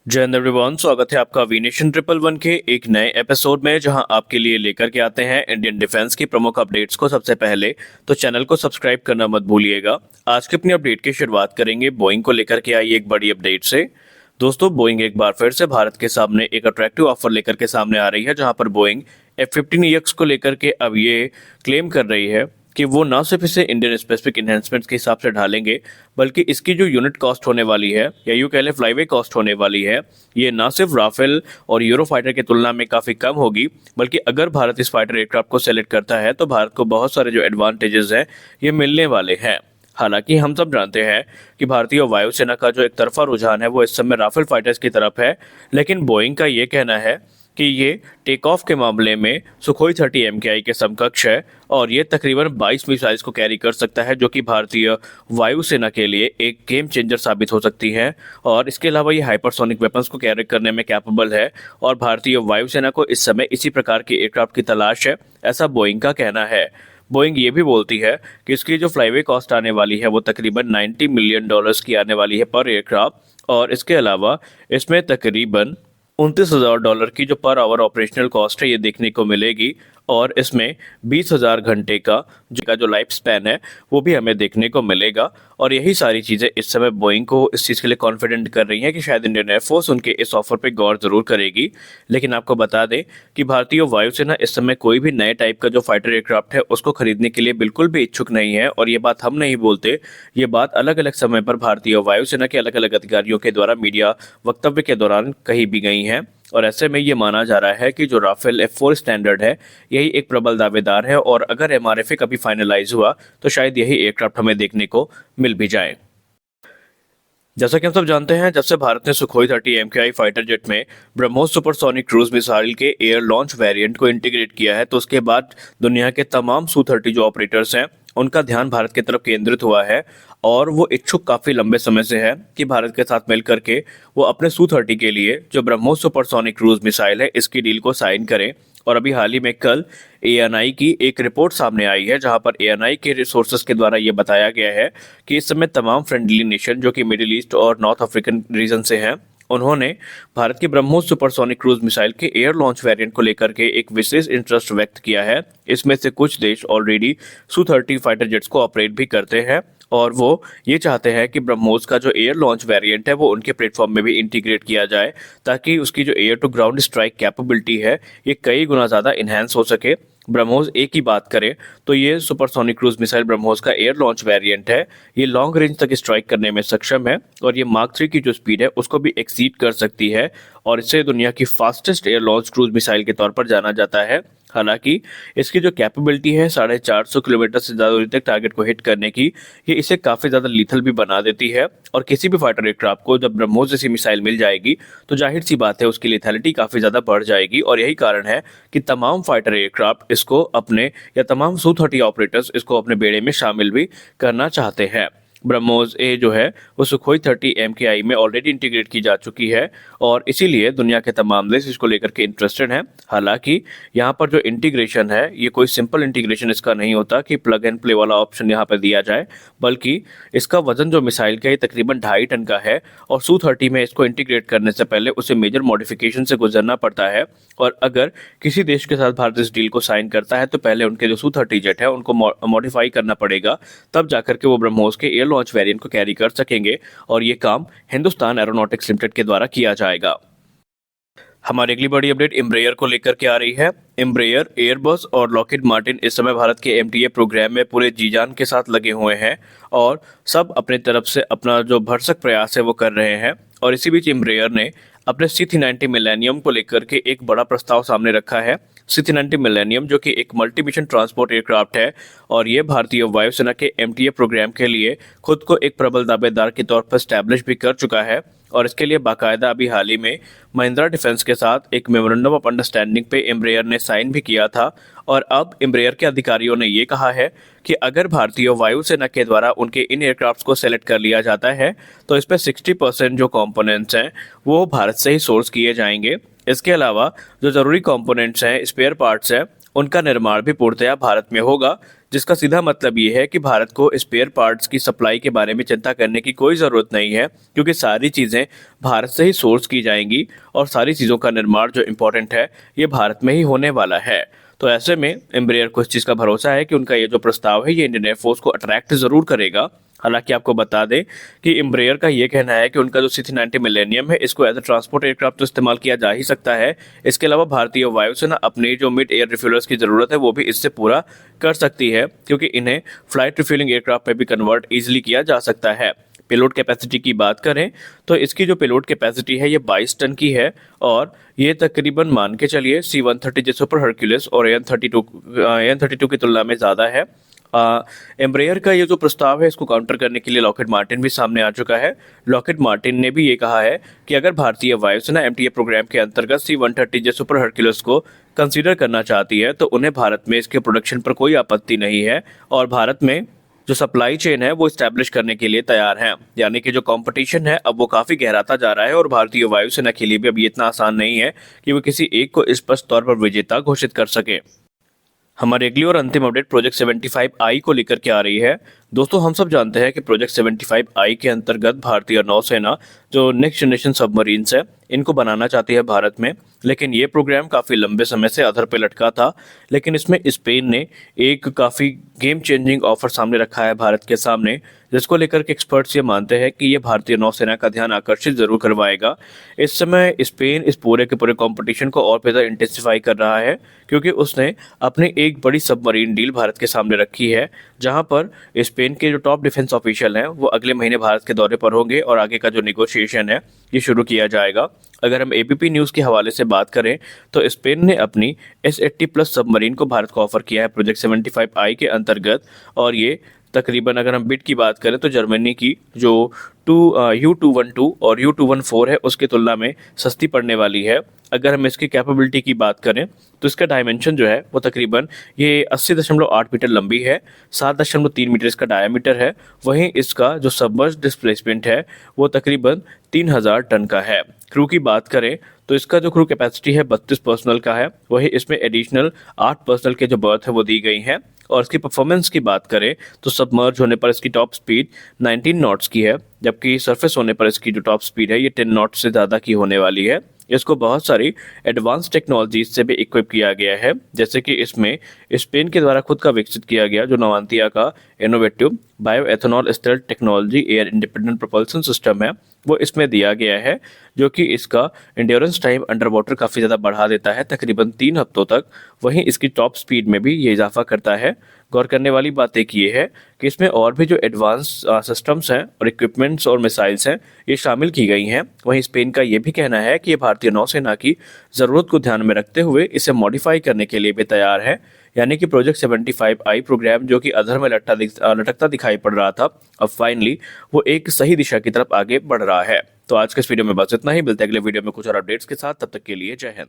जय हिंद एवरीवन, स्वागत है आपका वीनेशन 111 के एक नए एपिसोड में, जहां आपके लिए लेकर के आते हैं इंडियन डिफेंस की प्रमुख अपडेट्स को सबसे पहले। तो चैनल को सब्सक्राइब करना मत भूलिएगा। आज की अपनी अपडेट की शुरुआत करेंगे बोइंग को लेकर के आई एक बड़ी अपडेट से। दोस्तों, बोइंग एक बार फिर से भारत के सामने एक अट्रैक्टिव ऑफर लेकर के सामने आ रही है, जहां पर बोइंग F-15EX को लेकर के अब ये क्लेम कर रही है कि वो ना सिर्फ इसे इंडियन स्पेसिफिक इन्हेंसमेंट्स के हिसाब से ढालेंगे, बल्कि इसकी जो यूनिट कॉस्ट होने वाली है या यूँ कह लें फ्लाईवे कॉस्ट होने वाली है, ये ना सिर्फ राफेल और यूरो फाइटर की तुलना में काफ़ी कम होगी, बल्कि अगर भारत इस फाइटर एयरक्राफ्ट को सेलेक्ट करता है तो भारत को बहुत सारे जो एडवांटेजेस हैं ये मिलने वाले हैं। हालांकि हम सब जानते हैं कि भारतीय वायुसेना का जो एक तरफा रुझान है वो इस समय राफेल फाइटर्स की तरफ है, लेकिन बोइंग का ये कहना है कि ये टेक ऑफ के मामले में सुखोई 30 MKI के समकक्ष है और ये तकरीबन 22 मिसाइल्स को कैरी कर सकता है, जो कि भारतीय वायुसेना के लिए एक गेम चेंजर साबित हो सकती है। और इसके अलावा ये हाइपरसोनिक वेपन्स को कैरी करने में कैपेबल है और भारतीय वायुसेना को इस समय इसी प्रकार के एयरक्राफ्ट की तलाश है, ऐसा बोइंग का कहना है। बोइंग ये भी बोलती है कि इसकी जो फ्लाईवे कॉस्ट आने वाली है वो तकरीबन $90 मिलियन की आने वाली है पर एयरक्राफ्ट, और इसके अलावा इसमें तकरीबन $29,000 की जो पर आवर ऑपरेशनल कॉस्ट है ये देखने को मिलेगी, और इसमें 20,000 घंटे का जो लाइफ स्पैन है वो भी हमें देखने को मिलेगा। और यही सारी चीज़ें इस समय बोइंग को इस चीज़ के लिए कॉन्फिडेंट कर रही हैं कि शायद इंडियन एयरफोर्स उनके इस ऑफर पे गौर जरूर करेगी। लेकिन आपको बता दें कि भारतीय वायुसेना इस समय कोई भी नए टाइप का जो फाइटर एयरक्राफ्ट है उसको खरीदने के लिए बिल्कुल भी इच्छुक नहीं है, और ये बात हम नहीं बोलते, ये बात अलग अलग समय पर भारतीय वायुसेना के अलग अलग अधिकारियों के द्वारा मीडिया वक्तव्य के दौरान कही भी गई हैं। और ऐसे में ये माना जा रहा है कि जो राफेल F4 स्टैंडर्ड है यही एक प्रबल दावेदार है, और अगर MRFA कभी फाइनलाइज हुआ तो शायद यही एयरक्राफ्ट हमें देखने को मिल भी जाए। जैसा कि हम सब जानते हैं, जब से भारत ने सुखोई 30 MKI फाइटर जेट में ब्रह्मोस सुपरसोनिक क्रूज मिसाइल के एयर लॉन्च वेरिएंट को इंटीग्रेट किया है, तो उसके बाद दुनिया के तमाम Su-30 जो ऑपरेटर्स हैं उनका ध्यान भारत की तरफ केंद्रित हुआ है, और वो इच्छुक काफ़ी लंबे समय से है कि भारत के साथ मिलकर के वो अपने Su-30 के लिए जो ब्रह्मोस सुपरसोनिक क्रूज मिसाइल है इसकी डील को साइन करें। और अभी हाल ही में कल ANI की एक रिपोर्ट सामने आई है, जहां पर ANI के रिसोर्सेज के द्वारा ये बताया गया है कि इस समय तमाम फ्रेंडली नेशन जो कि मिडिल ईस्ट और नॉर्थ अफ्रीकन रीजन से हैं, उन्होंने भारत की ब्रह्मोस सुपरसोनिक क्रूज मिसाइल के एयर लॉन्च वेरिएंट को लेकर के एक विशेष इंटरेस्ट व्यक्त किया है। इसमें से कुछ देश ऑलरेडी Su-30 फाइटर जेट्स को ऑपरेट भी करते हैं, और वो ये चाहते हैं कि ब्रह्मोस का जो एयर लॉन्च वेरिएंट है वो उनके प्लेटफॉर्म में भी इंटीग्रेट किया जाए, ताकि उसकी जो air to ground strike capability है ये कई गुना ज़्यादा इन्हेंस हो सके। ब्रह्मोस एक की बात करें तो ये सुपरसोनिक क्रूज मिसाइल ब्रह्मोस का एयर लॉन्च वेरिएंट है, ये लॉन्ग रेंज तक स्ट्राइक करने में सक्षम है, और ये मार्क 3 की जो स्पीड है उसको भी एक्सीड कर सकती है, और इसे दुनिया की fastest air launch cruise missile के तौर पर जाना जाता है। हालांकि इसकी जो कैपेबिलिटी है 450 किलोमीटर से ज़्यादा दूरी तक टारगेट को हिट करने की, ये इसे काफ़ी ज़्यादा लीथल भी बना देती है, और किसी भी फाइटर एयरक्राफ्ट को जब ब्रह्मोस जैसी मिसाइल मिल जाएगी तो जाहिर सी बात है उसकी लिथैलिटी काफ़ी ज़्यादा बढ़ जाएगी। और यही कारण है कि तमाम फाइटर एयरक्राफ्ट इसको अपने या तमाम Su-30 ऑपरेटर्स इसको अपने बेड़े में शामिल भी करना चाहते हैं। ब्रह्मोस ए जो है वो सुखोई 30 MKI में ऑलरेडी इंटीग्रेट की जा चुकी है, और इसीलिए दुनिया के तमाम देश इसको लेकर के इंटरेस्टेड हैं। हालांकि यहाँ पर जो इंटीग्रेशन है ये कोई सिंपल इंटीग्रेशन इसका नहीं होता कि प्लग एंड प्ले वाला ऑप्शन यहाँ पर दिया जाए, बल्कि इसका वजन जो मिसाइल का ये तकरीबन 2.5 टन का है, और Su-30 में इसको इंटीग्रेट करने से पहले उसे मेजर मॉडिफिकेशन से गुजरना पड़ता है। और अगर किसी देश के साथ भारत इस डील को साइन करता है तो पहले उनके जो Su-30 जेट है उनको मॉडिफाई करना पड़ेगा, तब जाकर के वो ब्रह्मोस के एयर लॉन्च वेरिएंट को कैरी कर सकेंगे, और ये काम हिंदुस्तान एरोनॉटिक्स लिमिटेड के द्वारा किया जाएगा। हमारी अगली बड़ी अपडेट एम्ब्रेयर को लेकर के आ रही है। एम्ब्रेयर, एयरबस और लॉकहीड मार्टिन इस समय भारत के MTA प्रोग्राम में पूरे जी जान के साथ लगे हुए हैं, और सब अपने तरफ से अपना जो भरसक प्रयास है वो कर रहे हैं। और इसी बीच एम्ब्रेयर ने अपने C-390 मिलेनियम को लेकर के एक बड़ा प्रस्ताव सामने रखा है। C-390 मिलेनियम जो कि एक मल्टी मिशन ट्रांसपोर्ट एयरक्राफ्ट है, और ये भारतीय वायुसेना के MTA प्रोग्राम के लिए खुद को एक प्रबल दावेदार के तौर पर स्टैब्लिश भी कर चुका है, और इसके लिए बाकायदा अभी हाल ही में महिंद्रा डिफेंस के साथ एक मेमोरेंडम ऑफ अंडरस्टैंडिंग पे एम्ब्रेयर ने साइन भी किया था। और अब एम्ब्रेयर के अधिकारियों ने ये कहा है कि अगर भारतीय वायुसेना के द्वारा उनके इन एयरक्राफ्ट को सेलेक्ट कर लिया जाता है तो इस पर 60% जो कंपोनेंट्स हैं वो भारत से ही सोर्स किए जाएंगे। इसके अलावा जो ज़रूरी कंपोनेंट्स हैं, स्पेयर पार्ट्स हैं, उनका निर्माण भी पूर्णतया भारत में होगा, जिसका सीधा मतलब ये है कि भारत को स्पेयर पार्ट्स की सप्लाई के बारे में चिंता करने की कोई ज़रूरत नहीं है, क्योंकि सारी चीज़ें भारत से ही सोर्स की जाएंगी और सारी चीज़ों का निर्माण जो इम्पोर्टेंट है ये भारत में ही होने वाला है। तो ऐसे में एम्ब्रेयर को इस चीज़ का भरोसा है कि उनका ये जो प्रस्ताव है ये इंडियन एयरफोर्स को अट्रैक्ट ज़रूर करेगा। हालांकि आपको बता दें कि एम्ब्रेयर का ये कहना है कि उनका जो C390 मिलेनियम है इसको एज अ ट्रांसपोर्ट एयरक्राफ्ट तो इस्तेमाल किया जा ही सकता है। इसके अलावा भारतीय वायुसेना अपनी जो मिड एयर रिफ्यूलर्स की ज़रूरत है वो भी इससे पूरा कर सकती है, क्योंकि इन्हें फ्लाइट रिफ्यूलिंग एयरक्राफ्ट में भी कन्वर्ट ईजिली किया जा सकता है। पेलोड कैपेसिटी की बात करें तो इसकी जो पेलोड कैपेसिटी है ये 22 टन की है और ये तकरीबन मान के चलिए C-130 जे सुपर हरक्यूलिस और AN-32 की तुलना में ज़्यादा है। एम्ब्रेयर का ये जो प्रस्ताव है इसको काउंटर करने के लिए लॉकहीड मार्टिन भी सामने आ चुका है। लॉकहीड मार्टिन ने भी ये कहा है कि अगर भारतीय वायुसेना MTA प्रोग्राम के अंतर्गत C-130 जे सुपर हरक्यूलिस को कंसीडर करना चाहती है तो उन्हें भारत में इसके प्रोडक्शन पर कोई आपत्ति नहीं है और भारत में जो सप्लाई चेन है वो इस्टेब्लिश करने के लिए तैयार हैं। यानी कि जो कंपटीशन है अब वो काफ़ी गहराता जा रहा है और भारतीय वायुसेना के लिए भी अब ये इतना आसान नहीं है कि वो किसी एक को स्पष्ट तौर पर विजेता घोषित कर सके। हमारी अगली और अंतिम अपडेट प्रोजेक्ट 75I को लेकर के आ रही है। दोस्तों हम सब जानते हैं कि प्रोजेक्ट 75I के अंतर्गत भारतीय नौसेना जो नेक्स्ट जनरेशन सबमरीन्स है इनको बनाना चाहती है भारत में, लेकिन ये प्रोग्राम काफ़ी लंबे समय से अधर पे लटका था। लेकिन इसमें स्पेन ने एक काफ़ी गेम चेंजिंग ऑफर सामने रखा है भारत के सामने, जिसको लेकर के एक्सपर्ट्स ये मानते हैं कि ये भारतीय नौसेना का ध्यान आकर्षित जरूर करवाएगा। इस समय स्पेन इस पूरे के पूरे कंपटीशन को और ज़्यादा इंटेंसिफाई कर रहा है, क्योंकि उसने अपनी एक बड़ी सबमरीन डील भारत के सामने रखी है, जहां पर स्पेन के जो टॉप डिफेंस ऑफिशियल हैं वो अगले महीने भारत के दौरे पर होंगे और आगे का जो नेगोशिएशन है ये शुरू किया जाएगा। अगर हम ABP न्यूज़ के हवाले से बात करें तो स्पेन ने अपनी S80+ सबमरीन को भारत को ऑफर किया है प्रोजेक्ट 75I के अंतर्गत, और ये तकरीबन अगर हम बिड की बात करें तो जर्मनी की जो U212 और U214 है उसकी तुलना में सस्ती पड़ने वाली है। अगर हम इसकी कैपेबिलिटी की बात करें तो इसका डायमेंशन जो है वो तकरीबन ये 80.8 मीटर लंबी है, 7.3 मीटर इसका डायमीटर है। वहीं इसका जो सबमर्ज डिस्प्लेसमेंट है वो तकरीबन 3000 टन का है। क्रू की बात करें तो इसका जो क्रू कैपेसिटी है 32 पर्सनल का है, वहीं इसमें एडिशनल 8 पर्सनल के जो बर्थ है वो दी गई हैं। और इसकी परफॉर्मेंस की बात करें तो सबमर्ज होने पर इसकी टॉप स्पीड 19 नॉट्स की है, जबकि सरफेस होने पर इसकी जो टॉप स्पीड है ये 10 नॉट्स से ज़्यादा की होने वाली है। इसको बहुत सारी एडवांस टेक्नोलॉजीज से भी इक्विप किया गया है, जैसे कि इसमें स्पेन के द्वारा खुद का विकसित किया गया जो नवांतिया का innovative bio ethanol stealth technology air independent propulsion system है वो इसमें दिया गया है, जो कि इसका इंड्योरेंस टाइम अंडर वाटर काफ़ी ज़्यादा बढ़ा देता है, तकरीबन 3 हफ्तों तक। वहीं इसकी टॉप स्पीड में भी ये इजाफा करता है। गौर करने वाली बात एक ये है कि इसमें और भी जो एडवांस सिस्टम्स हैं और इक्विपमेंट्स और मिसाइल्स हैं ये शामिल की गई हैं। वहीं स्पेन का ये भी कहना है कि ये भारतीय नौसेना की ज़रूरत को ध्यान में रखते हुए इसे मॉडिफाई करने के लिए भी तैयार है। यानी कि प्रोजेक्ट 75I प्रोग्राम जो कि अधर में लटकता दिखाई पड़ रहा था, अब फाइनली वो एक सही दिशा की तरफ आगे बढ़ रहा है। तो आज के इस वीडियो में बस इतना ही। मिलते हैं अगले वीडियो में कुछ और अपडेट्स के साथ, तब तक के लिए जय हिंद।